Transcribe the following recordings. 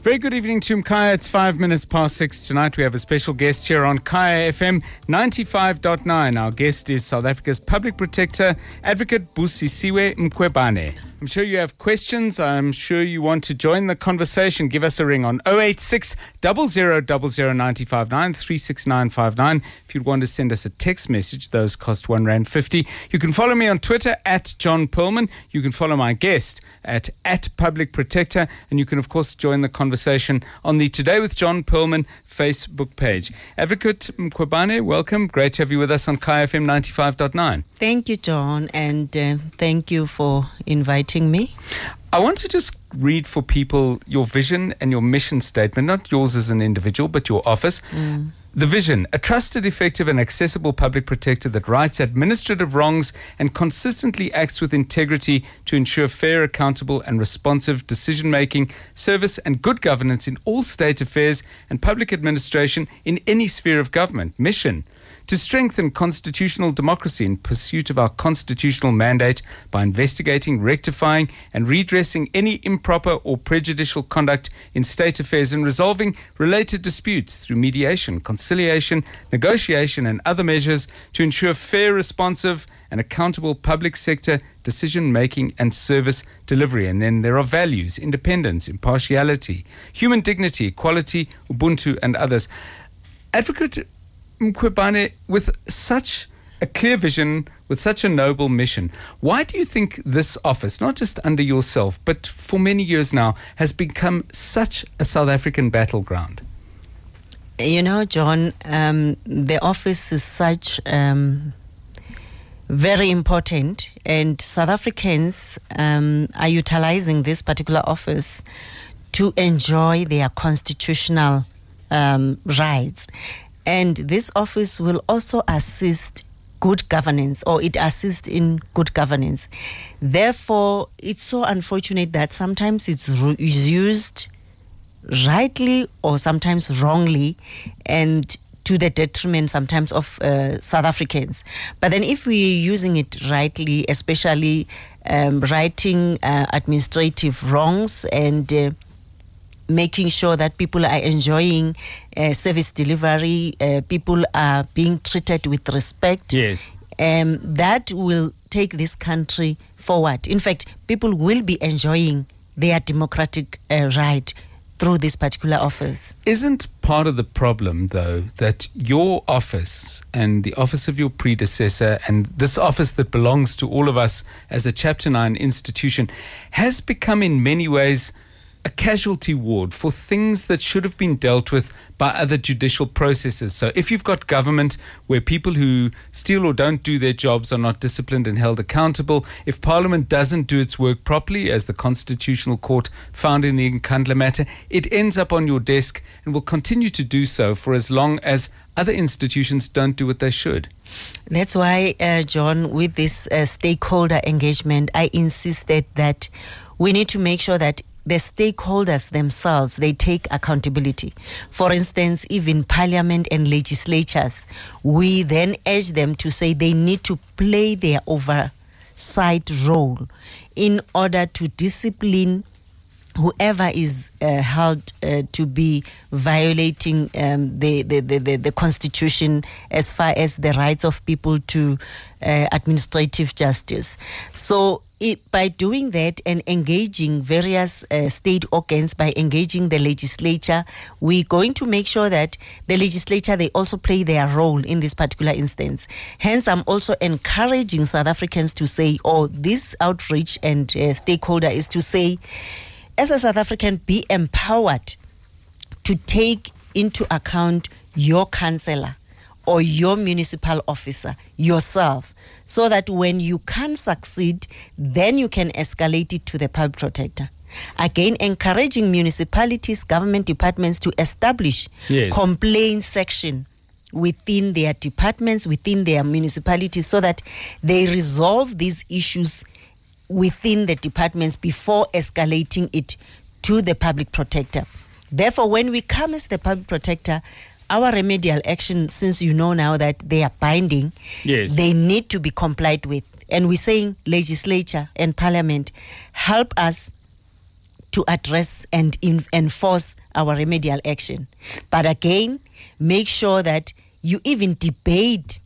Very good evening to Mkhaya. It's 5 minutes past 6 tonight. We have a special guest here on Kaya FM 95.9. Our guest is South Africa's Public Protector, Advocate Busisiwe Mkhwebane. I'm sure you have questions. I'm sure you want to join the conversation. Give us a ring on 086 0000 959 36959. If you'd want to send us a text message, those cost R1.50. You can follow me on Twitter at John Perlman. You can follow my guest at Public Protector. And you can, of course, join the conversation on the Today with John Perlman Facebook page. Advocate Mkhwebane, welcome. Great to have you with us on Kaya FM 95.9. Thank you, John, and thank you for inviting me. I want to just read for people your vision and your mission statement, not yours as an individual, but your office. The vision: a trusted, effective and accessible public protector that rights administrative wrongs and consistently acts with integrity to ensure fair, accountable and responsive decision-making, service and good governance in all state affairs and public administration in any sphere of government. Mission: to strengthen constitutional democracy in pursuit of our constitutional mandate by investigating, rectifying and redressing any improper or prejudicial conduct in state affairs and resolving related disputes through mediation, conciliation, negotiation and other measures to ensure fair, responsive and accountable public sector decision-making and service delivery. And then there are values: independence, impartiality, human dignity, equality, Ubuntu and others. Advocate Mkhwebane, with such a clear vision, with such a noble mission, why do you think this office, not just under yourself, but for many years now, has become such a South African battleground? You know, John, the office is such very important, and South Africans are utilizing this particular office to enjoy their constitutional rights. And this office will also assist good governance, or it assists in good governance. Therefore, it's so unfortunate that sometimes it's used rightly or sometimes wrongly, and to the detriment sometimes of South Africans. But then if we're using it rightly, especially righting administrative wrongs and making sure that people are enjoying service delivery, people are being treated with respect. Yes. That will take this country forward. In fact, people will be enjoying their democratic right through this particular office. Isn't part of the problem, though, that your office and the office of your predecessor and this office that belongs to all of us as a Chapter 9 institution has become in many ways a casualty ward for things that should have been dealt with by other judicial processes? So if you've got government where people who steal or don't do their jobs are not disciplined and held accountable, if Parliament doesn't do its work properly, as the Constitutional Court found in the Nkandla matter, it ends up on your desk and will continue to do so for as long as other institutions don't do what they should. That's why, John, with this stakeholder engagement, I insisted that we need to make sure that the stakeholders themselves, they take accountability. For instance, even parliament and legislatures, we then urge them to say they need to play their oversight role in order to discipline whoever is held to be violating the Constitution as far as the rights of people to administrative justice. So by doing that and engaging various state organs, by engaging the legislature, we're going to make sure that the legislature, they also play their role in this particular instance. Hence, I'm also encouraging South Africans to say, this outreach and stakeholder is to say, as a South African, be empowered to take into account your councillor or your municipal officer yourself, so that when you can't succeed, then you can escalate it to the public protector. Again, encouraging municipalities, government departments to establish complaint section within their departments, within their municipalities, so that they resolve these issues within the departments before escalating it to the public protector. Therefore, when we come as the public protector, our remedial action, since you know now that they are binding, they need to be complied with. And we're saying legislature and parliament, help us to address and enforce our remedial action. But again, make sure that you even debate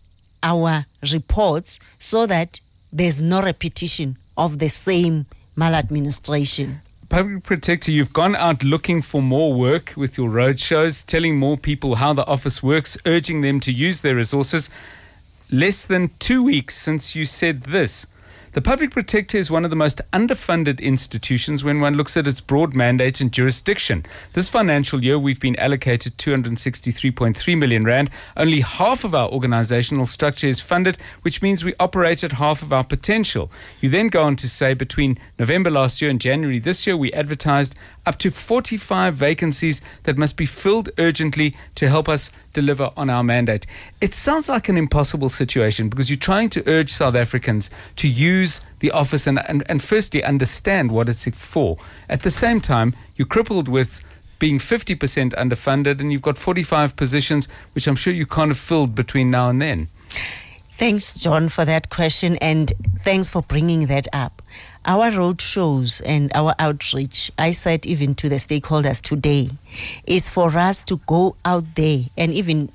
our reports so that there's no repetition of the same maladministration. Public Protector, you've gone out looking for more work with your roadshows, telling more people how the office works, urging them to use their resources. Less than 2 weeks since you said this. The Public Protector is one of the most underfunded institutions when one looks at its broad mandate and jurisdiction. This financial year, we've been allocated 263.3 million rand. Only half of our organizational structure is funded, which means we operate at half of our potential. You then go on to say between November last year and January this year, we advertised up to 45 vacancies that must be filled urgently to help us deliver on our mandate. It sounds like an impossible situation because you're trying to urge South Africans to use the office and firstly understand what it's for. At the same time, you're crippled with being 50% underfunded and you've got 45 positions, which I'm sure you can't have filled between now and then. Thanks, John, for that question, and thanks for bringing that up. Our road shows and our outreach, I said even to the stakeholders today, is for us to go out there and even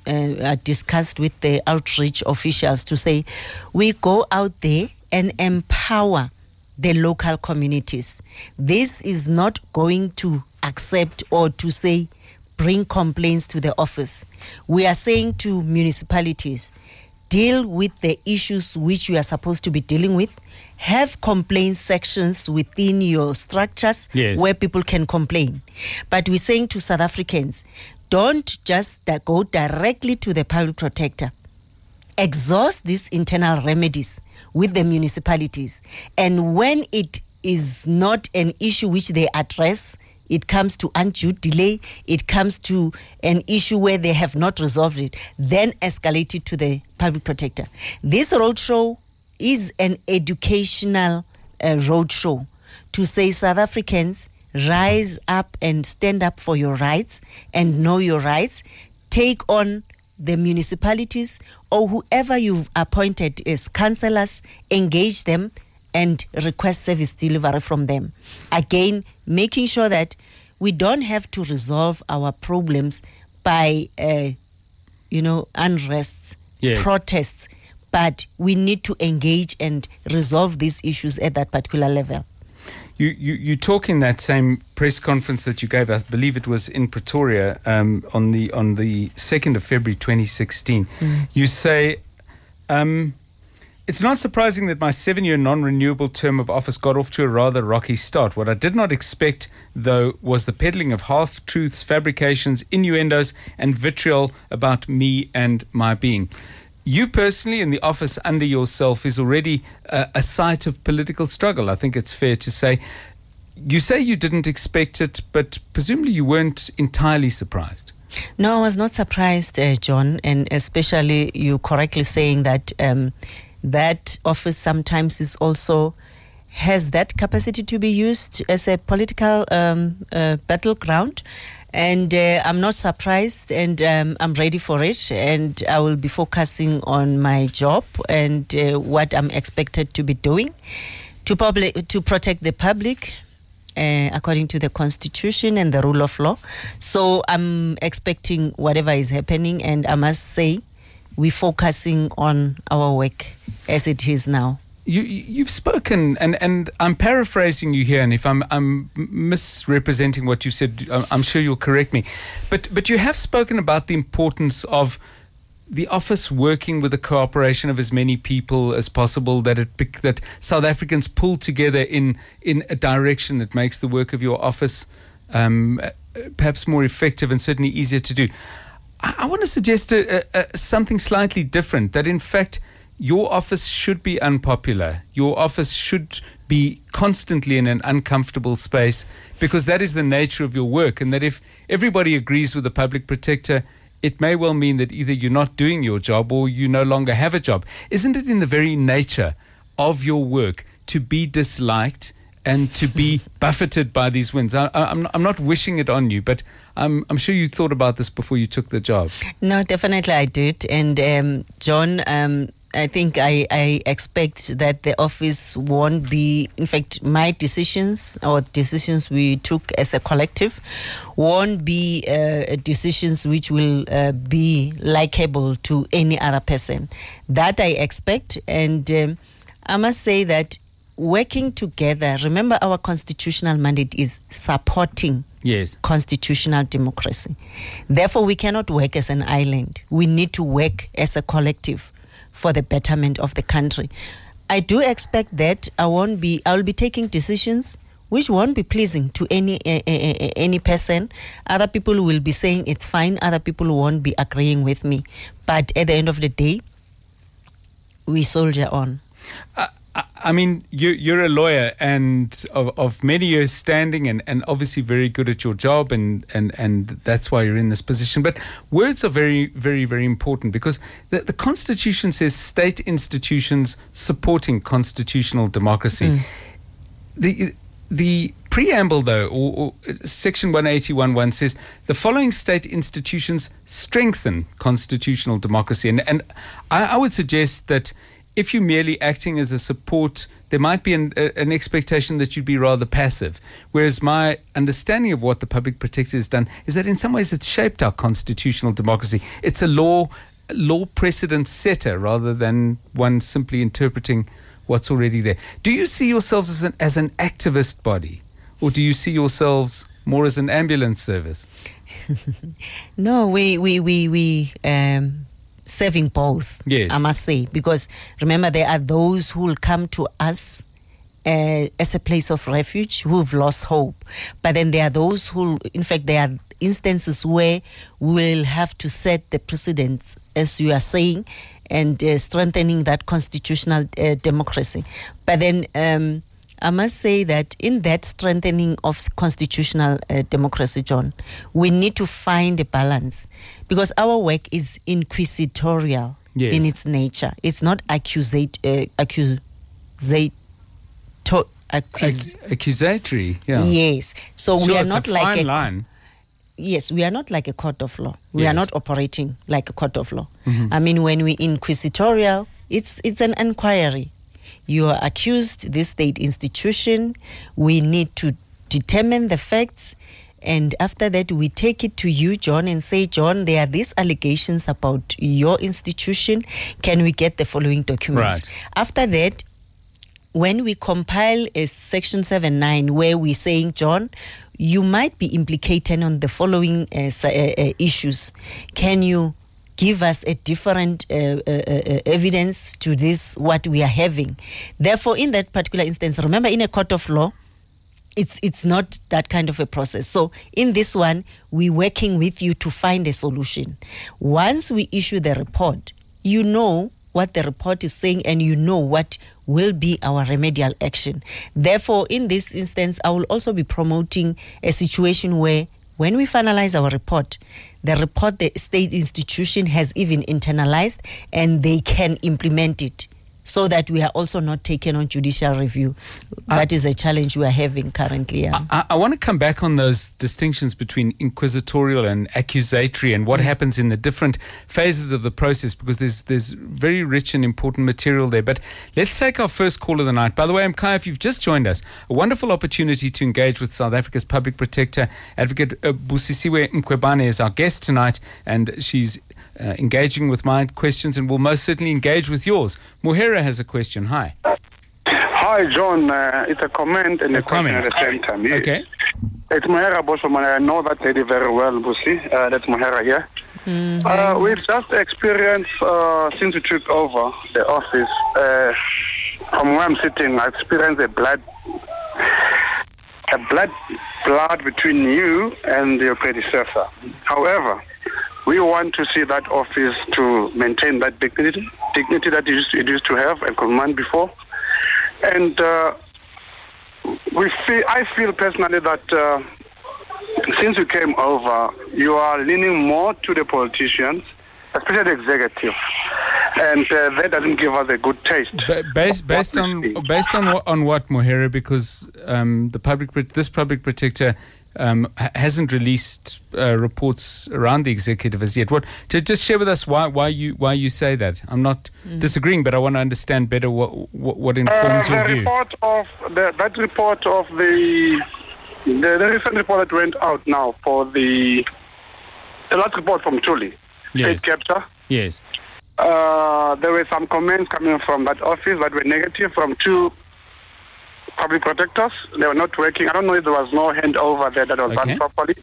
discussed with the outreach officials to say, we go out there and empower the local communities. This is not going to accept or to say, bring complaints to the office. We are saying to municipalities, deal with the issues which you are supposed to be dealing with. Have complaint sections within your structures where people can complain. But we're saying to South Africans, don't just go directly to the Public Protector. Exhaust these internal remedies with the municipalities. And when it is not an issue which they address, it comes to undue delay, it comes to an issue where they have not resolved it, then escalate it to the Public Protector. This roadshow is an educational roadshow to say, South Africans, rise up and stand up for your rights and know your rights. Take on the municipalities or whoever you've appointed as councillors, engage them and request service delivery from them. Again, making sure that we don't have to resolve our problems by, unrests, protests, but we need to engage and resolve these issues at that particular level. You talk in that same press conference that you gave, I believe it was in Pretoria, on the 2nd of February 2016. You say, it's not surprising that my 7-year non-renewable term of office got off to a rather rocky start. What I did not expect, though, was the peddling of half-truths, fabrications, innuendos, and vitriol about me and my being. You personally in the office under yourself is already a site of political struggle, I think it's fair to say. You say you didn't expect it, but presumably you weren't entirely surprised. No, I was not surprised, John, and especially you correctly saying that that office sometimes is also has that capacity to be used as a political battleground. And I'm not surprised, and I'm ready for it, and I will be focusing on my job and what I'm expected to be doing to protect the public according to the Constitution and the rule of law. So I'm expecting whatever is happening, and I must say we're focusing on our work as it is now. You've spoken, and I'm paraphrasing you here, and if I'm misrepresenting what you said, I'm sure you'll correct me. But you have spoken about the importance of the office working with the cooperation of as many people as possible, that South Africans pull together in a direction that makes the work of your office perhaps more effective and certainly easier to do. I want to suggest something slightly different, that in fact your office should be unpopular. Your office should be constantly in an uncomfortable space, because that is the nature of your work, and that if everybody agrees with the Public Protector, it may well mean that either you're not doing your job or you no longer have a job. Isn't it in the very nature of your work to be disliked and to be buffeted by these winds? I'm not wishing it on you, but I'm sure you thought about this before you took the job. No, definitely I did. And John, I think I expect that the office won't be, in fact, my decisions or decisions we took as a collective won't be decisions which will be likable to any other person. That I expect. And I must say that working together, remember our constitutional mandate is supporting constitutional democracy. Therefore, we cannot work as an island. We need to work as a collective for the betterment of the country. I do expect that I will be taking decisions which won't be pleasing to any person. Other people will be saying it's fine. Other people won't be agreeing with me. But at the end of the day, we soldier on. I mean, you're a lawyer and of many years standing and obviously very good at your job and that's why you're in this position. But words are very, very, very important because the Constitution says state institutions supporting constitutional democracy. The preamble, though, or Section 181.1 says the following state institutions strengthen constitutional democracy. And I would suggest that if you're merely acting as a support, there might be an expectation that you'd be rather passive. Whereas my understanding of what the Public Protector has done is that in some ways it's shaped our constitutional democracy. It's a law precedent setter rather than one simply interpreting what's already there. Do you see yourselves as an activist body, or do you see yourselves more as an ambulance service? No, we serving both, yes. I must say, because remember there are those who will come to us as a place of refuge who've lost hope, but then there are those who, in fact, there are instances where we will have to set the precedents, as you are saying, and strengthening that constitutional democracy. But then I must say that in that strengthening of constitutional democracy, John, we need to find a balance because our work is inquisitorial in its nature. It's not accusatory. Yeah. Yes. So sure, we are not like a line. Yes, we are not like a court of law. We are not operating like a court of law. Mm-hmm. I mean, when we inquisitorial, it's an inquiry. You are accused, this state institution. We need to determine the facts. And after that, we take it to you, John, and say, John, there are these allegations about your institution. Can we get the following documents? Right. After that, when we compile a Section 7.9 where we're saying, John, you might be implicated on the following issues. Can you give us a different evidence to this, what we are having? Therefore, in that particular instance, remember, in a court of law, it's not that kind of a process. So in this one, we're working with you to find a solution. Once we issue the report, you know what the report is saying and you know what will be our remedial action. Therefore, in this instance, I will also be promoting a situation where when we finalize our report, the state institution has even internalized and they can implement it so that we are also not taken on judicial review. That is a challenge we are having currently. Yeah. I want to come back on those distinctions between inquisitorial and accusatory and what happens in the different phases of the process, because there's very rich and important material there. But let's take our first call of the night. By the way, Mkhaya, if you've just joined us, a wonderful opportunity to engage with South Africa's Public Protector. Advocate Busisiwe Mkhwebane is our guest tonight, and she's engaging with my questions and will most certainly engage with yours. Muhera has a question. Hi. Hi, John. It's a comment and a question at the same time. Yes. Okay. It's Muhera Boshoman. I know that lady very well, Busi. That's Muhera here. We've just experienced, since we took over the office, from where I'm sitting, I experienced a blood between you and your predecessor. However, we want to see that office to maintain that dignity that it used to have and command before. And I feel personally that since you came over, you are leaning more to the politicians, especially the executive, and that doesn't give us a good taste. Based on what, Muhera? Because this public protector hasn't released reports around the executive as yet. Just share with us why you say that. I'm not disagreeing, but I want to understand better what informs your view. That report of the recent report that went out now for the last report from Tuli, state capture. Yes. There were some comments coming from that office that were negative from two public protectors. They were not working. I don't know if there was no handover there that was done properly.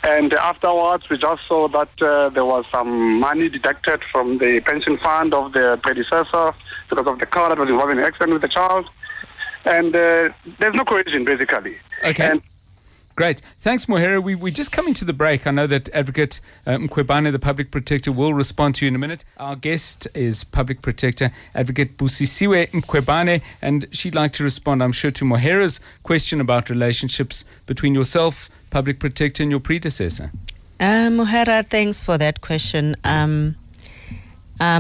And afterwards, we just saw that there was some money deducted from the pension fund of the predecessor because of the car that was involved in an accident with the child. And there's no cohesion, basically. Okay. Great. Thanks, Mohera. We're just coming to the break. I know that Advocate Mkhwebane, the Public Protector, will respond to you in a minute. Our guest is Public Protector Advocate Busisiwe Mkhwebane, and she'd like to respond, I'm sure, to Mohera's question about relationships between yourself, Public Protector, and your predecessor. Mohera, thanks for that question. I'm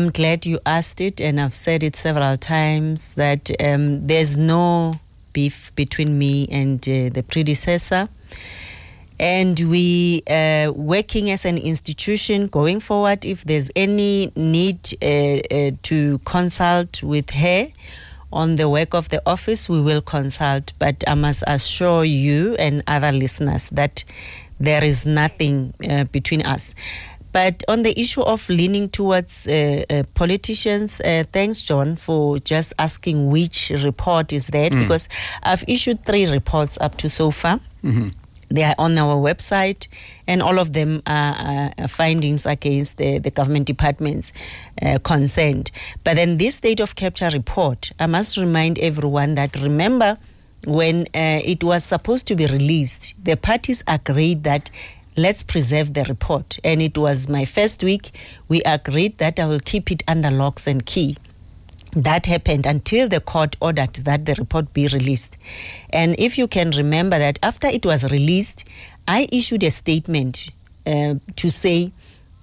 glad you asked it, and I've said it several times that there's no beef between me and the predecessor. And we working as an institution going forward. If there's any need to consult with her on the work of the office, we will consult. But I must assure you and other listeners that there is nothing between us. But on the issue of leaning towards politicians, thanks, John, for just asking which report is that, because I've issued 3 reports up to so far. Mm-hmm. They are on our website, and all of them are findings against the government departments concerned. But then this state of capture report, I must remind everyone that, remember, when it was supposed to be released, the parties agreed that let's preserve the report. And it was my first week, we agreed that I will keep it under locks and key. That happened until the court ordered that the report be released. And if you can remember that after it was released, I issued a statement to say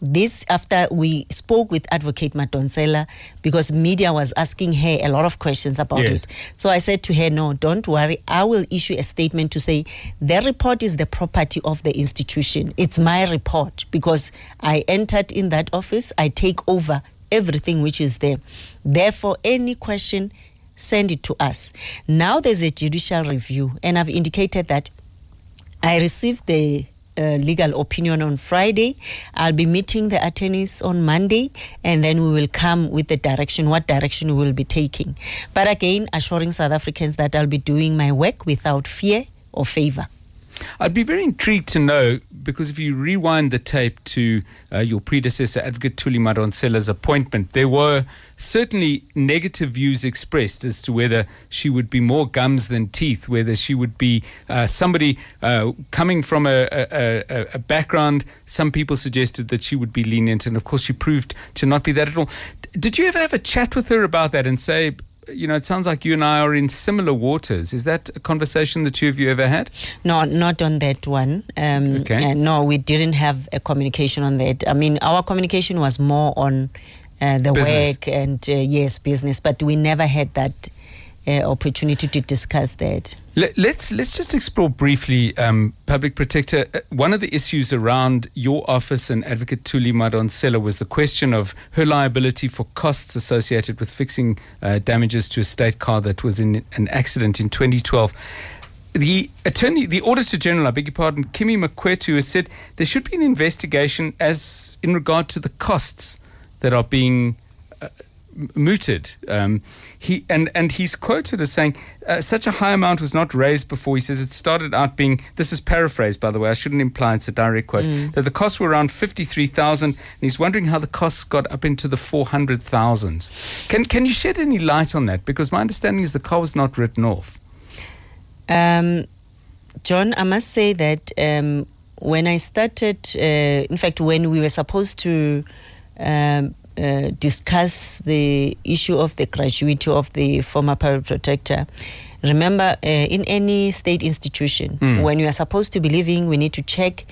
this after we spoke with Advocate Madonsela, because media was asking her a lot of questions about it. So I said to her, no, don't worry. I will issue a statement to say the report is the property of the institution. It's my report because I entered in that office. I take over everything which is there. Therefore, any question, send it to us. Now there's a judicial review, and I've indicated that I received the legal opinion on Friday. I'll be meeting the attorneys on Monday, and then we will come with the direction, what direction we will be taking. But again, assuring South Africans that I'll be doing my work without fear or favor. I'd be very intrigued to know, because if you rewind the tape to your predecessor, Advocate Thuli Madonsela's appointment, there were certainly negative views expressed as to whether she would be more gums than teeth, whether she would be somebody coming from a background. Some people suggested that she would be lenient, and of course she proved to not be that at all. Did you ever have a chat with her about that and say, you know, it sounds like you and I are in similar waters? Is that a conversation the two of you ever had? No, not on that one. No, we didn't have a communication on that. I mean, our communication was more on the business work and, yes, business, but we never had that opportunity to discuss that. Let's just explore briefly, Public Protector. One of the issues around your office and Advocate Thuli Madonsela was the question of her liability for costs associated with fixing damages to a state car that was in an accident in 2012. The Auditor General, I beg your pardon, Kimi Makwetu, has said there should be an investigation as in regard to the costs that are being mooted. He's quoted as saying such a high amount was not raised before. He says it started out being, this is paraphrased by the way, I shouldn't imply it's a direct quote, that the costs were around 53,000, and he's wondering how the costs got up into the 400,000s. Can you shed any light on that? Because my understanding is the car was not written off. John, I must say that when I started, in fact when we were supposed to discuss the issue of the gratuity of the former Public Protector. Remember, in any state institution, when you are supposed to be leaving, we need to check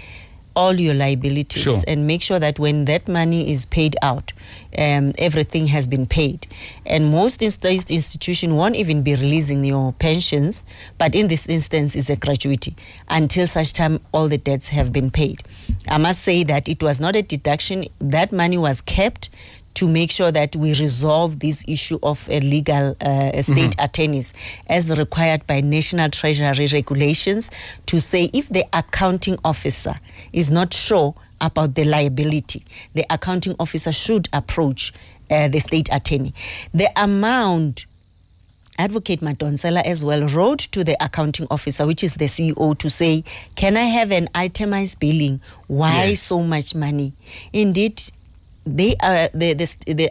all your liabilities, Sure. and make sure that when that money is paid out, everything has been paid. And most state institutions won't even be releasing your pensions, but in this instance, it's a gratuity until such time all the debts have been paid. I must say that it was not a deduction. That money was kept to make sure that we resolve this issue of legal state attorneys as required by National Treasury regulations, to say if the accounting officer is not sure about the liability, the accounting officer should approach the state attorney. The amount, Advocate Madonsela as well wrote to the accounting officer, which is the CEO, to say, can I have an itemized billing? Why Yes. so much money? Indeed, the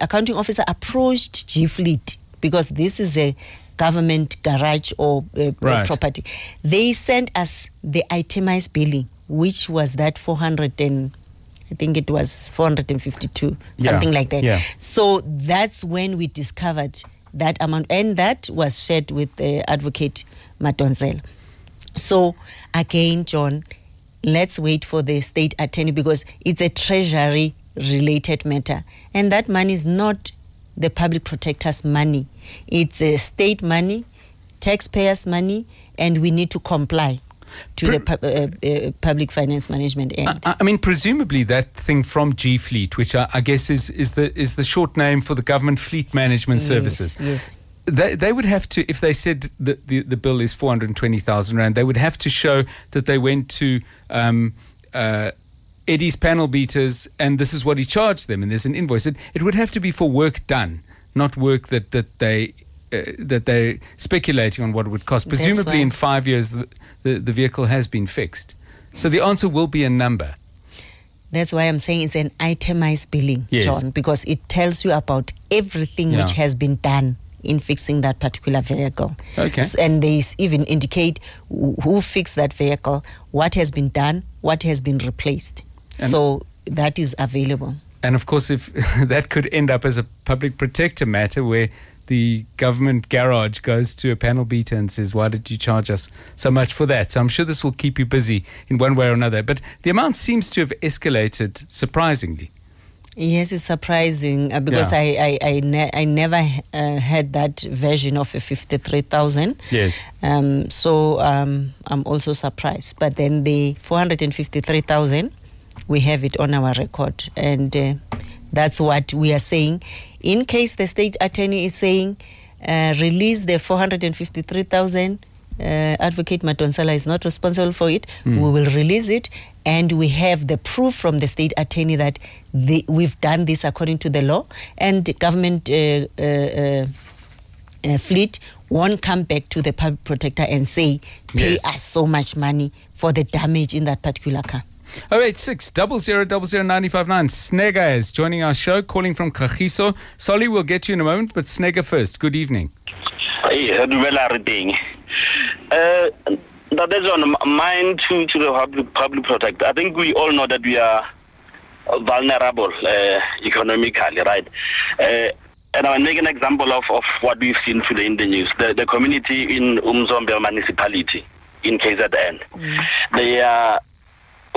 accounting officer approached G Fleet, because this is a government garage or Right. property. They sent us the itemized billing, which was that 452, something like that. Yeah. So that's when we discovered that amount, and that was shared with the Advocate Madonsela. So again, John, let's wait for the state attorney, because it's a treasury related matter, and that money is not the public protector's money. It's a state money, taxpayers' money, and we need to comply to the Public Finance Management Act. I mean, presumably that thing from G Fleet, which I guess is the short name for the Government Fleet Management Services. Yes. They would have to, if they said that the bill is 420,000 rand, they would have to show that they went to Eddie's panel beaters, and this is what he charged them, and there's an invoice. It would have to be for work done, not work that they're speculating on what it would cost. Presumably right. in 5 years the vehicle has been fixed. So the answer will be a number. That's why I'm saying it's an itemized billing, Yes. John, because it tells you about everything which has been done in fixing that particular vehicle. Okay. And they even indicate who fixed that vehicle, what has been done, what has been replaced. So that is available. And of course, if that could end up as a public protector matter, where the government garage goes to a panel beater and says, why did you charge us so much for that? So I'm sure this will keep you busy in one way or another. But the amount seems to have escalated surprisingly. Yes, it's surprising because I never had that version of a 53,000. Yes. So I'm also surprised. But then the 453,000, we have it on our record, and that's what we are saying. In case the state attorney is saying release the 453,000, Advocate Madonsela is not responsible for it. We will release it, and we have the proof from the state attorney that we've done this according to the law, and the government fleet won't come back to the public protector and say, pay us so much money for the damage in that particular car. 086 0000 959. Snega is joining our show, calling from Kagiso. Solly, we'll get you in a moment, but Snega first. Good evening. That is on mine to the public protector. I think we all know that we are vulnerable economically, right? And I'll make an example of what we've seen today in the news. The community in Umzombe municipality in KZN, they are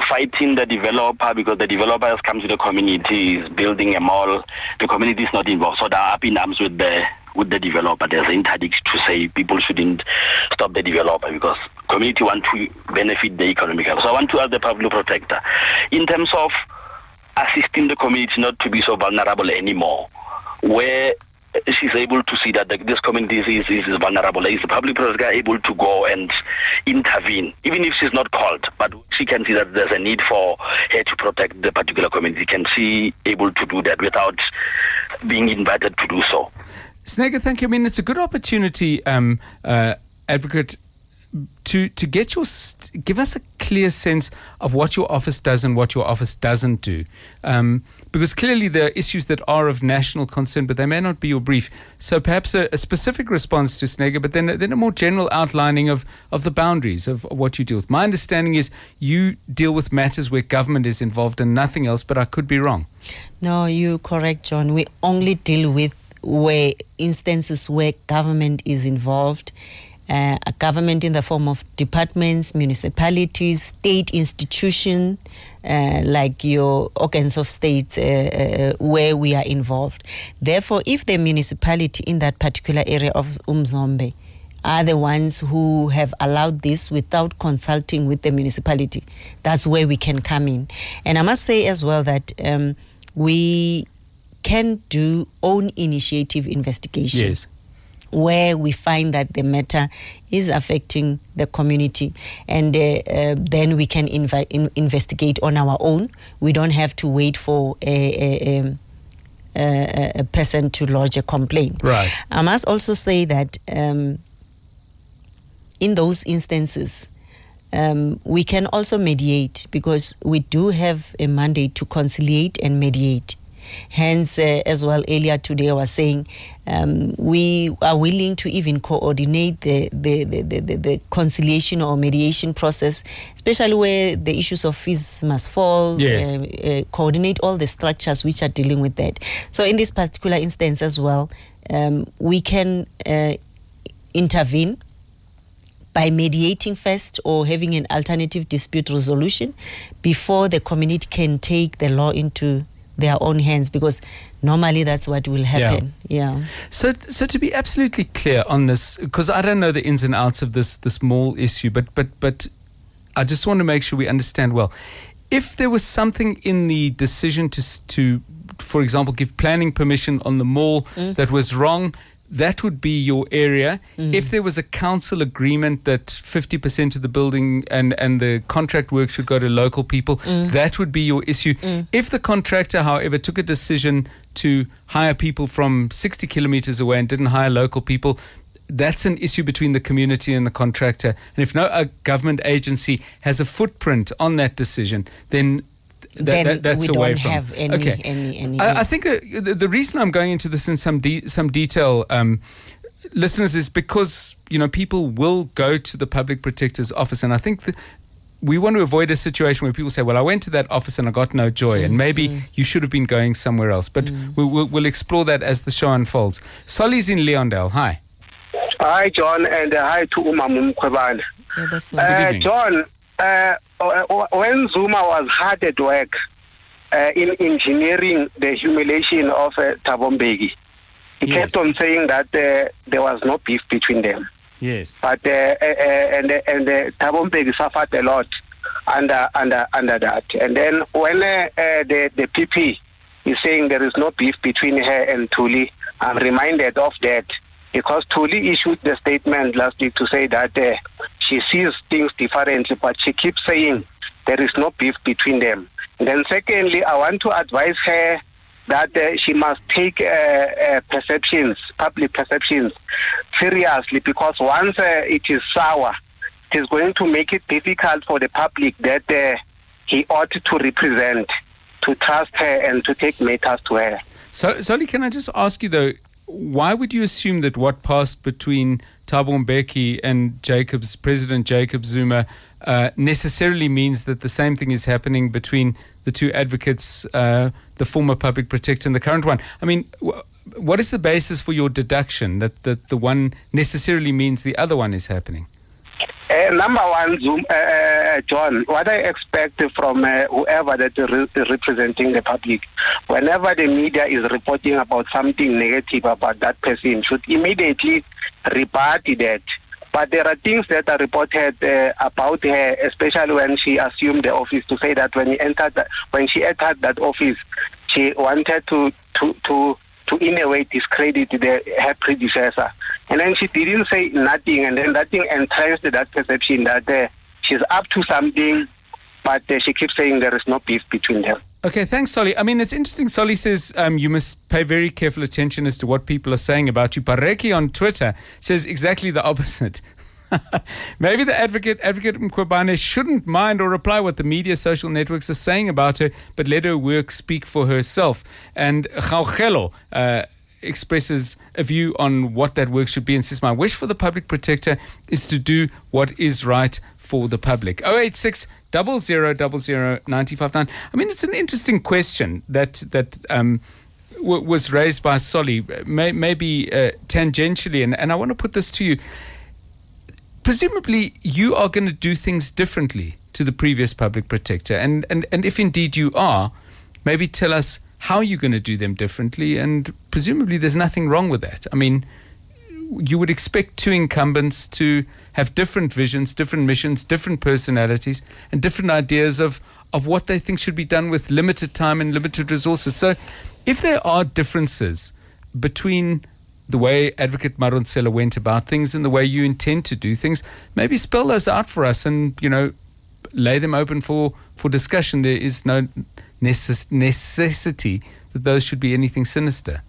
fighting the developer because the developer has come to the community, is building a mall. The community is not involved, so they're up in arms with the developer. There's an interdict to say people shouldn't stop the developer because community want to benefit the economical. So I want to ask the public protector, in terms of assisting the community not to be so vulnerable anymore, where she's able to see that this community is vulnerable, is the public protector able to go and intervene, even if she's not called, but she can see that there's a need for her to protect the particular community? Can she able to do that without being invited to do so? Snega, thank you. I mean, it's a good opportunity, Advocate, to get give us a clear sense of what your office does and what your office doesn't do. Because clearly there are issues that are of national concern, but they may not be your brief. So perhaps a specific response to Snega, but then a more general outlining of the boundaries of what you deal with. My understanding is you deal with matters where government is involved and nothing else, but I could be wrong. No, you're correct, John. We only deal with instances where government is involved, a government in the form of departments, municipalities, state institutions, like your organs of state where we are involved. Therefore, if the municipality in that particular area of Umzombe are the ones who have allowed this without consulting with the municipality, that's where we can come in. And I must say as well that we can do own initiative investigation. Yes. Where we find that the matter is affecting the community, and then we can investigate on our own. We don't have to wait for a person to lodge a complaint. Right. I must also say that in those instances, we can also mediate, because we do have a mandate to conciliate and mediate. Hence, as well, earlier today I was saying we are willing to even coordinate the conciliation or mediation process, especially where the issues of fees must fall. Yes. Coordinate all the structures which are dealing with that. So in this particular instance as well, we can intervene by mediating first or having an alternative dispute resolution before the community can take the law into their own hands, because normally that's what will happen. Yeah. So to be absolutely clear on this, because I don't know the ins and outs of this mall issue, but I just want to make sure we understand well. If there was something in the decision to for example, give planning permission on the mall that was wrong, that would be your area. If there was a council agreement that 50% of the building and the contract work should go to local people, that would be your issue. If the contractor, however, took a decision to hire people from 60 kilometers away and didn't hire local people, that's an issue between the community and the contractor. And if no government agency has a footprint on that decision, then that's we away don't from. have any. Okay. any I think the reason I'm going into this in some detail, listeners, is because people will go to the public protector's office, and I think we want to avoid a situation where people say, "Well, I went to that office and I got no joy," and maybe you should have been going somewhere else. But we'll explore that as the show unfolds. Solly's in Leondale. Hi. Hi, John, and hi to Mkhwebane. Good evening. John, when Zuma was hard at work in engineering the humiliation of Thabo Mbeki, he kept on saying that there was no beef between them. Yes. But and Thabo Mbeki suffered a lot under that. And then when the PP is saying there is no beef between her and Thuli, I'm reminded of that, because Thuli issued the statement last week to say that she sees things differently, but she keeps saying there is no beef between them. And then secondly, I want to advise her that she must take public perceptions seriously, because once it is sour, it is going to make it difficult for the public that he ought to represent, to trust her and to take matters to her. So, Solly, can I just ask you though, why would you assume that what passed between Thabo Mbeki and President Jacob Zuma necessarily means that the same thing is happening between the two advocates, the former public protector and the current one? I mean, what is the basis for your deduction that the one necessarily means the other one is happening? Number one, John, what I expect from whoever that is representing the public, whenever the media is reporting about something negative about that person, should immediately rebut that. But there are things that are reported about her, especially when she assumed the office, to say that when she entered that office, she wanted to in a way discredit her predecessor. And then she didn't say nothing, and then that thing entrenched that perception that she's up to something, but she keeps saying there is no beef between them. Okay, thanks, Solly. I mean, it's interesting. Solly says you must pay very careful attention as to what people are saying about you. Pareki on Twitter says exactly the opposite. Maybe the advocate Mkhwebane shouldn't mind or reply what the media social networks are saying about her, but let her work speak for herself. And Gaugelo expresses a view on what that work should be and says, my wish for the public protector is to do what is right for the public. 086 0000 959. I mean, it's an interesting question that was raised by Solly, maybe tangentially, and I want to put this to you. presumably you are going to do things differently to the previous public protector. And if indeed you are, maybe tell us how you're going to do them differently. And presumably there's nothing wrong with that. I mean, you would expect two incumbents to have different visions, different missions, different personalities, and different ideas of what they think should be done with limited time and limited resources. So if there are differences between the way Advocate Madonsela went about things and the way you intend to do things, maybe spell those out for us and, lay them open for discussion. There is no necessity that those should be anything sinister.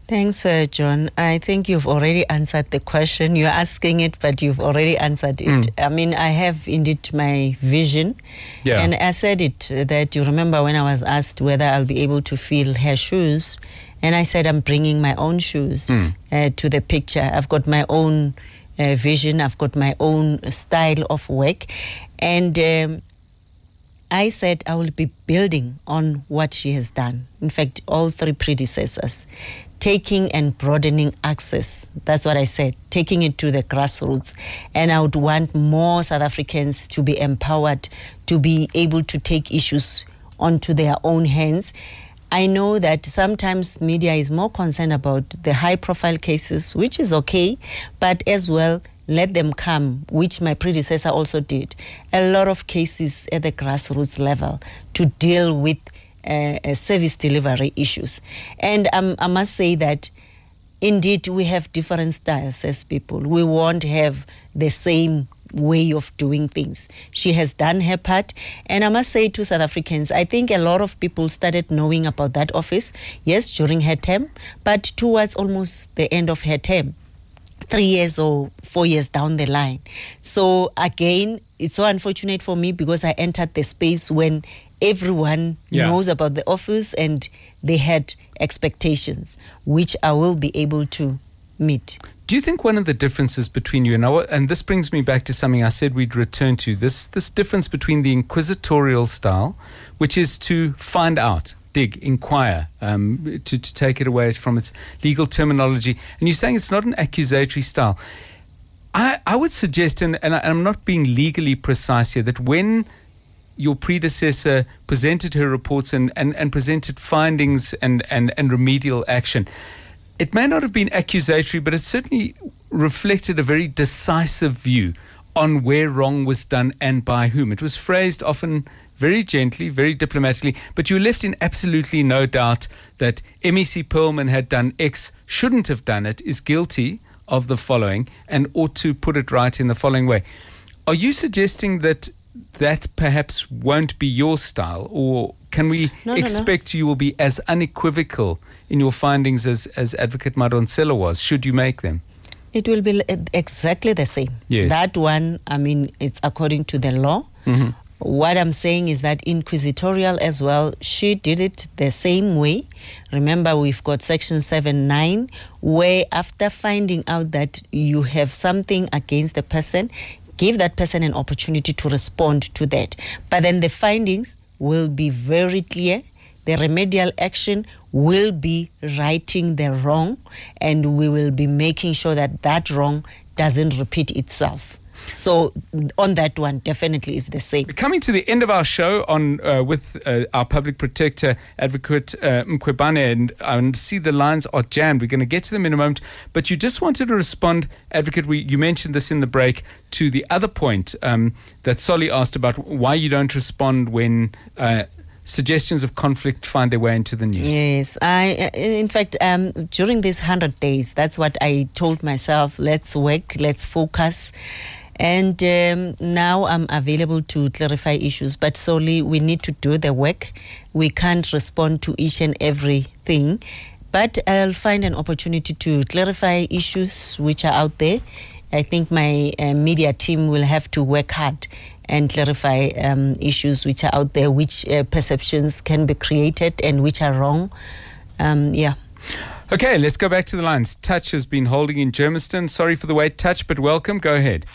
Thanks, John. I think you've already answered the question. You're asking it, but you've already answered it. I mean, I have indeed my vision. Yeah. And I said it, that you remember when I was asked whether I'll be able to fill her shoes. And I said, I'm bringing my own shoes to the picture. I've got my own vision. I've got my own style of work. And I said I will be building on what she has done. In fact, all three predecessors. Taking and broadening access. That's what I said. Taking it to the grassroots. And I would want more South Africans to be empowered, to be able to take issues onto their own hands. I know that sometimes media is more concerned about the high-profile cases, which is okay, but as well, let them come, which my predecessor also did. A lot of cases at the grassroots level to deal with service delivery issues. And I must say that indeed we have different styles as people. We won't have the same way of doing things. She has done her part. And I must say to South Africans, I think a lot of people started knowing about that office, yes, during her term, but towards almost the end of her term, 3 years or 4 years down the line. So again, it's so unfortunate for me because I entered the space when everyone knows about the office and they had expectations, which I will be able to meet. Do you think one of the differences between you and this brings me back to something I said we'd return to, this difference between the inquisitorial style, which is to find out, dig, inquire, to take it away from its legal terminology, and you're saying it's not an accusatory style. I would suggest, and I'm not being legally precise here, that when your predecessor presented her reports and presented findings and remedial action, it may not have been accusatory, but it certainly reflected a very decisive view on where wrong was done and by whom. It was phrased often very gently, very diplomatically, but you left in absolutely no doubt that MEC Perlman had done X, shouldn't have done it, is guilty of the following, and ought to put it right in the following way. Are you suggesting that perhaps won't be your style, or can we expect you will be as unequivocal in your findings as Advocate Madonsela was, should you make them? It will be exactly the same. Yes. That one, I mean, it's according to the law. Mm-hmm. What I'm saying is that inquisitorial as well, she did it the same way. Remember, we've got Section 7(9), where after finding out that you have something against the person, give that person an opportunity to respond to that. But then the findings will be very clear. The remedial action will be righting the wrong, and we will be making sure that that wrong doesn't repeat itself. So on that one, definitely is the same. We're coming to the end of our show on with our public protector, Advocate Mkhwebane, and I see the lines are jammed. We're going to get to them in a moment, but you just wanted to respond, Advocate. You mentioned this in the break, to the other point that Solly asked about why you don't respond when suggestions of conflict find their way into the news. Yes, in fact, during these 100 days, that's what I told myself, let's work, let's focus. And now I'm available to clarify issues, but solely we need to do the work. We can't respond to each and everything, but I'll find an opportunity to clarify issues which are out there. I think my media team will have to work hard and clarify issues which are out there, which perceptions can be created and which are wrong. Okay, let's go back to the lines. Touch has been holding in Germiston. Sorry for the wait, Touch, but welcome. Go ahead.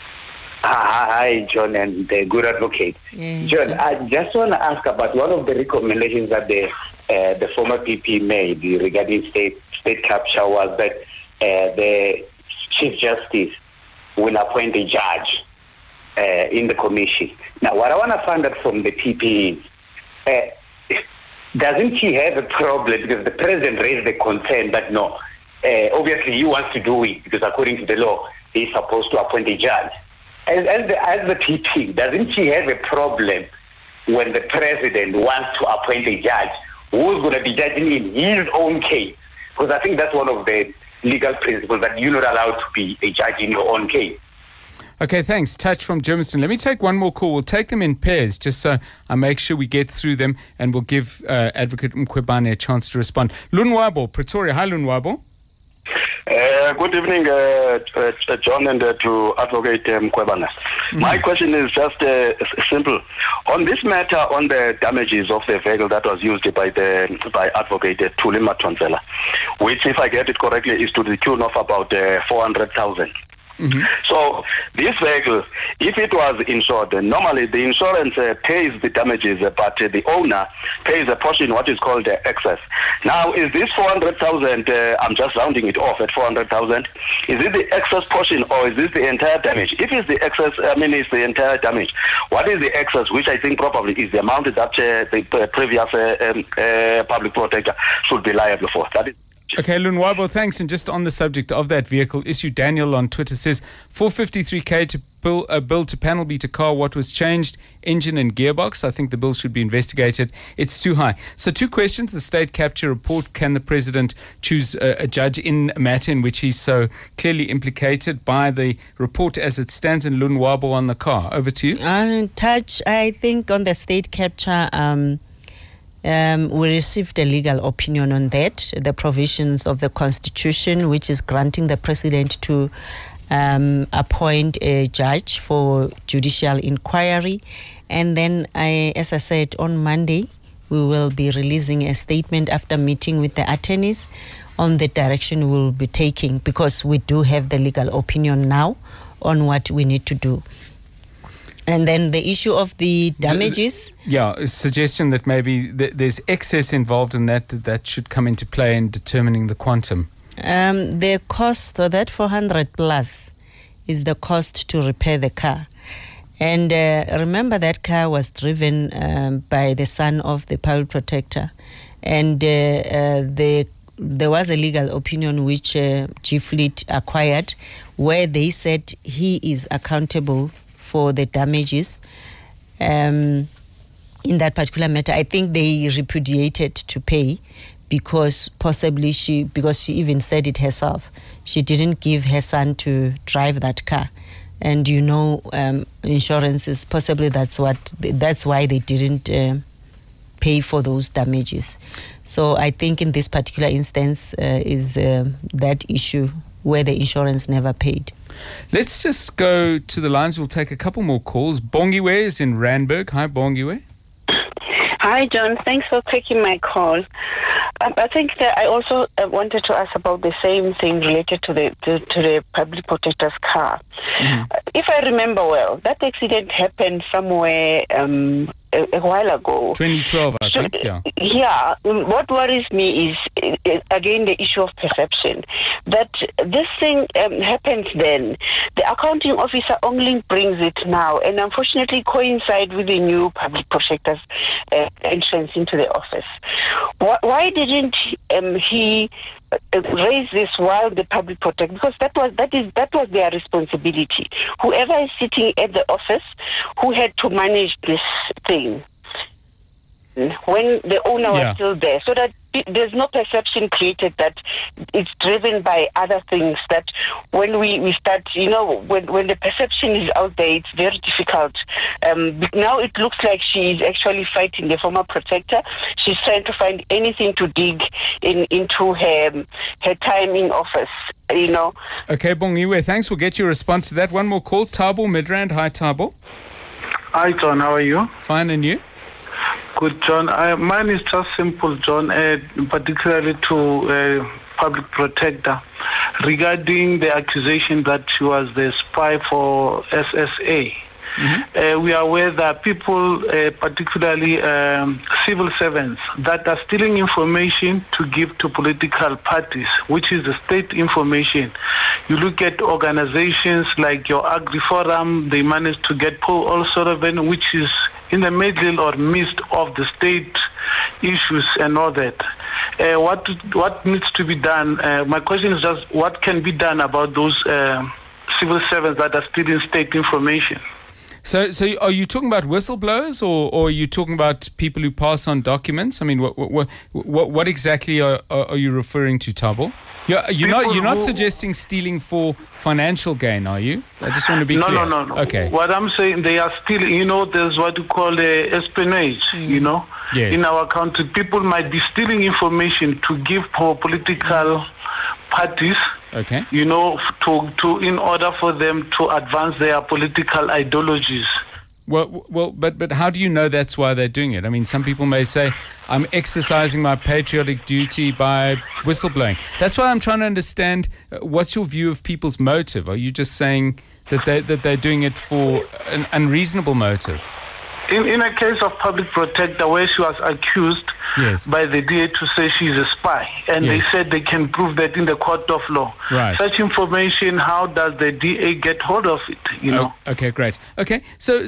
Hi, John, and the good advocate. Yeah, John, sure. I just want to ask about one of the recommendations that the former PP made regarding state capture was that the Chief Justice will appoint a judge in the commission. Now, what I want to find out from the PP is, doesn't he have a problem, because the president raised the concern that no, obviously he wants to do it because according to the law, he's supposed to appoint a judge. As the PP, doesn't he have a problem when the president wants to appoint a judge who's going to be judging in his own case? Because I think that's one of the legal principles, that you're not allowed to be a judge in your own case. Okay, thanks. Touch from Germiston. Let me take one more call. We'll take them in pairs just so I make sure we get through them, and we'll give Advocate Mkhwebane a chance to respond. Lunwabo, Pretoria. Hi, Lunwabo. Good evening, John, and to Advocate Mkhwebane. My question is just simple. On this matter, on the damages of the vehicle that was used by Advocate Thuli Matonzela, which, if I get it correctly, is to the tune of about 400,000. So this vehicle, if it was insured, normally the insurance pays the damages, but the owner pays a portion, what is called the excess. Now, is this 400,000, I'm just rounding it off at 400,000, is it the excess portion or is this the entire damage? If it's the excess, it's the entire damage. What is the excess, which I think probably is the amount that the previous public protector should be liable for? That is. Okay, Lunwabo, thanks. And just on the subject of that vehicle issue, Daniel on Twitter says 453k to bill to panel beat a car. What was changed? Engine and gearbox. I think the bill should be investigated. It's too high. So 2 questions. The state capture report. Can the president choose a judge in a matter in which he's so clearly implicated by the report as it stands? In Lunwabo on the car. Over to you. Touch, I think on the state capture, we received a legal opinion on that, the provisions of the Constitution, which is granting the president to appoint a judge for judicial inquiry. And then, as I said, on Monday, we will be releasing a statement after meeting with the attorneys on the direction we will be taking, because we do have the legal opinion now on what we need to do. And then the issue of the damages. A suggestion that maybe there's excess involved in that should come into play in determining the quantum. The cost, so that 400 plus is the cost to repair the car. And remember, that car was driven by the son of the public protector. And there was a legal opinion which G Fleet acquired, where they said he is accountable for the damages in that particular matter. I think they repudiated to pay because possibly she even said it herself. She didn't give her son to drive that car. And insurances, possibly that's why they didn't pay for those damages. So I think in this particular instance is that issue where the insurance never paid. Let's just go to the lines. We'll take a couple more calls. Bongiwe is in Randburg. Hi, Bongiwe. Hi, John. Thanks for taking my call. I think that I also wanted to ask about the same thing related to the public protector's car. Mm-hmm. If I remember well, that accident happened somewhere a while ago. 2012, I think, yeah. Yeah. What worries me is, again, the issue of perception. That this thing happens then. The accounting officer only brings it now, and unfortunately coincide with the new public protector's entrance into the office. Why didn't he raise this while the public protector? Because that was their responsibility. Whoever is sitting at the office who had to manage this thing when the owner was still there, so that there's no perception created that it's driven by other things. That when we start, when the perception is out there, it's very difficult. Now it looks like she is actually fighting the former protector. She's trying to find anything to dig into her time in office. Okay, Bongiwe, thanks. We'll get your response to that. One more call. Tabo Midrand. Hi, Tabo. Hi, John. How are you? Fine, and you? Good, John. Mine is just simple, John, particularly to public protector regarding the accusation that she was the spy for SSA. we are aware that people, particularly civil servants, that are stealing information to give to political parties, which is the state information. You look at organizations like your Agri-Forum, they managed to get Paul O'Sullivan, which is in the middle or midst of the state issues and all that. What needs to be done? My question is just what can be done about those civil servants that are stealing state information? So are you talking about whistleblowers, or are you talking about people who pass on documents? I mean, what exactly are you referring to, Thabo? You're not suggesting stealing for financial gain, are you? I just want to be clear. No. Okay. What I'm saying, they are stealing. There's what you call espionage. Yes. In our country, people might be stealing information to give for political parties. Okay. In order for them to advance their political ideologies. Well, but how do you know that's why they're doing it? I mean, some people may say, I'm exercising my patriotic duty by whistleblowing. That's why I'm trying to understand, what's your view of people's motive? Are you just saying that they're doing it for an unreasonable motive? In a case of public protector where she was accused by the DA to say she's a spy, and they said they can prove that in the court of law. Right. Such information, how does the DA get hold of it? Okay, great. Okay, so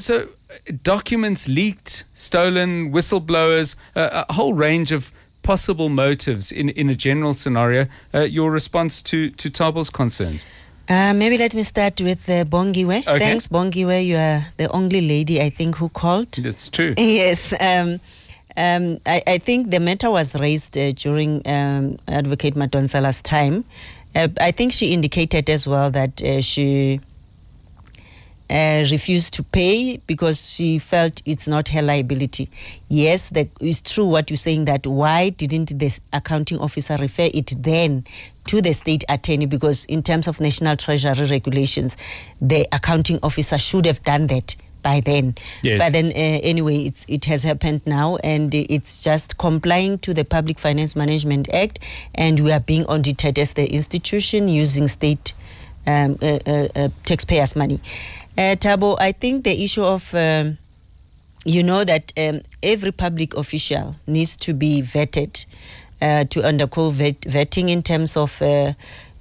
documents leaked, stolen, whistleblowers, a whole range of possible motives in a general scenario. Your response to Thabo's concerns? Maybe let me start with Bongiwe. Okay. Thanks, Bongiwe. You are the only lady, I think, who called. That's true. Yes. I think the matter was raised during Advocate Madonsala's time. I think she indicated as well that she refused to pay because she felt it's not her liability. Yes, that is true what you're saying, that why didn't the accounting officer refer it then to the state attorney, because in terms of National Treasury regulations, the accounting officer should have done that by then. Yes. But then anyway, it has happened now, and it's just complying to the Public Finance Management Act, and we are being audited as the institution using state taxpayers' money. Thabo, I think the issue of that every public official needs to be vetted, to undergo vetting in terms of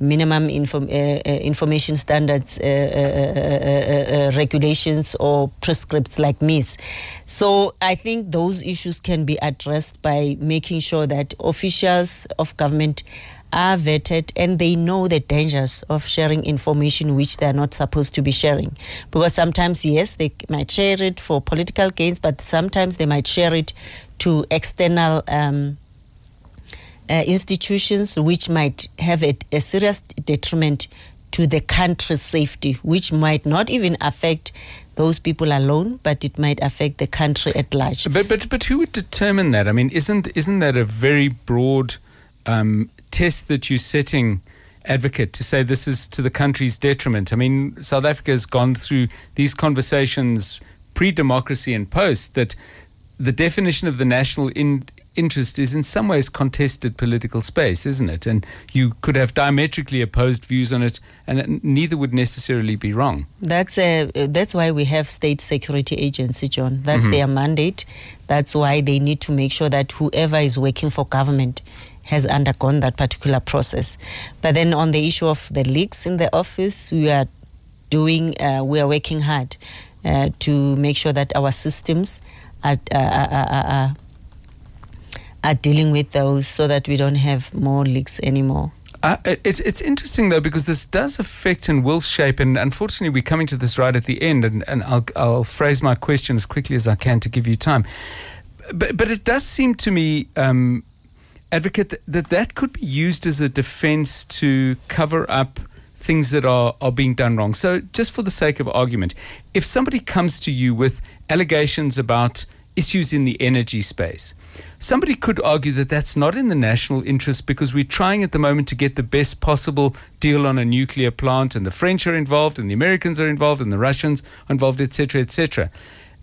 minimum information standards, regulations or prescripts like MIS. So I think those issues can be addressed by making sure that officials of government are vetted and they know the dangers of sharing information which they are not supposed to be sharing. Because sometimes, yes, they might share it for political gains, but sometimes they might share it to external institutions which might have a serious detriment to the country's safety, which might not even affect those people alone, but it might affect the country at large. But who would determine that? I mean, isn't that a very broad test that you're setting, Advocate, to say this is to the country's detriment? I mean, South Africa has gone through these conversations pre-democracy and post, that the definition of the national interest is in some ways contested political space, isn't it? And you could have diametrically opposed views on it, and neither would necessarily be wrong. That's why we have state security agency, John. That's their mandate. That's why they need to make sure that whoever is working for government has undergone that particular process. But then on the issue of the leaks in the office, we are working hard to make sure that our systems are dealing with those so that we don't have more leaks anymore. It's interesting, though, because this does affect and will shape, and unfortunately we're coming to this right at the end, and I'll phrase my question as quickly as I can to give you time. But it does seem to me, Advocate, that could be used as a defense to cover up things that are being done wrong. So just for the sake of argument, if somebody comes to you with allegations about issues in the energy space, somebody could argue that that's not in the national interest because we're trying at the moment to get the best possible deal on a nuclear plant, and the French are involved and the Americans are involved and the Russians are involved, etc., etc.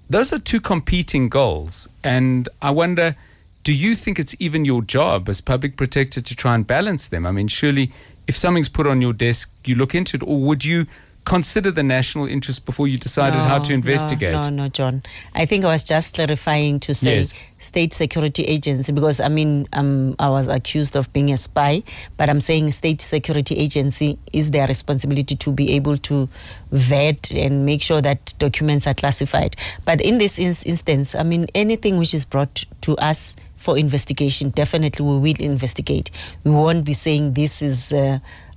Those are two competing goals, and I wonder, do you think it's even your job as public protector to try and balance them? I mean, surely if something's put on your desk, you look into it, or would you consider the national interest before you decided how to investigate? No, John. I think I was just clarifying to say Yes. state security agency, because I was accused of being a spy, but I'm saying state security agency is their responsibility to be able to vet and make sure that documents are classified. But in this instance, anything which is brought to us for investigation, definitely we will investigate. We won't be saying this is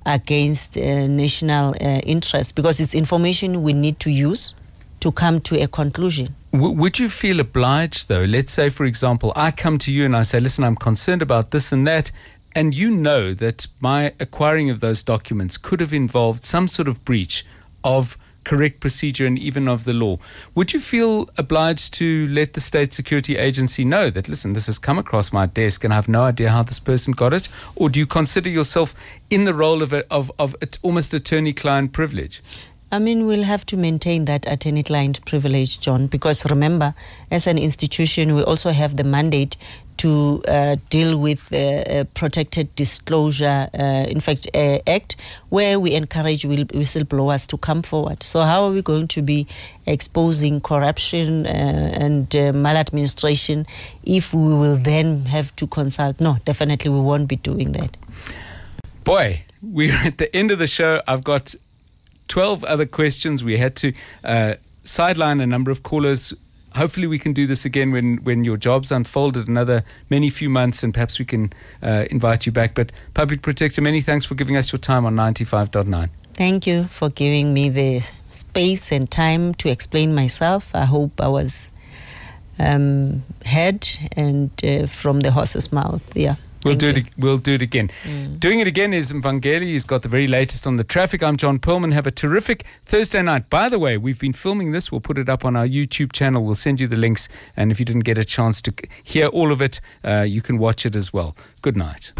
against national interest, because it's information we need to use to come to a conclusion. Would you feel obliged, though? Let's say, for example, I come to you and I say, listen, I'm concerned about this and that, and you know that my acquiring of those documents could have involved some sort of breach of correct procedure and even of the law. Would you feel obliged to let the State Security Agency know that, listen, this has come across my desk and I have no idea how this person got it? Or do you consider yourself in the role of almost attorney-client privilege? We'll have to maintain that attorney-client privilege, John, because remember, as an institution, we also have the mandate to deal with protected disclosure, act, where we encourage whistleblowers to come forward. So how are we going to be exposing corruption and maladministration if we will then have to consult? No, definitely we won't be doing that. Boy, we're at the end of the show. I've got 12 other questions. We had to sideline a number of callers. Hopefully we can do this again when your job's unfolded another many few months, and perhaps we can invite you back. But Public Protector, many thanks for giving us your time on 95.9. Thank you for giving me the space and time to explain myself. I hope I was heard and from the horse's mouth. Yeah. We'll do it again. Doing it again is Mvangeli. He's got the very latest on the traffic. I'm John Perlman. Have a terrific Thursday night. By the way, we've been filming this. We'll put it up on our YouTube channel. We'll send you the links. And if you didn't get a chance to hear all of it, you can watch it as well. Good night.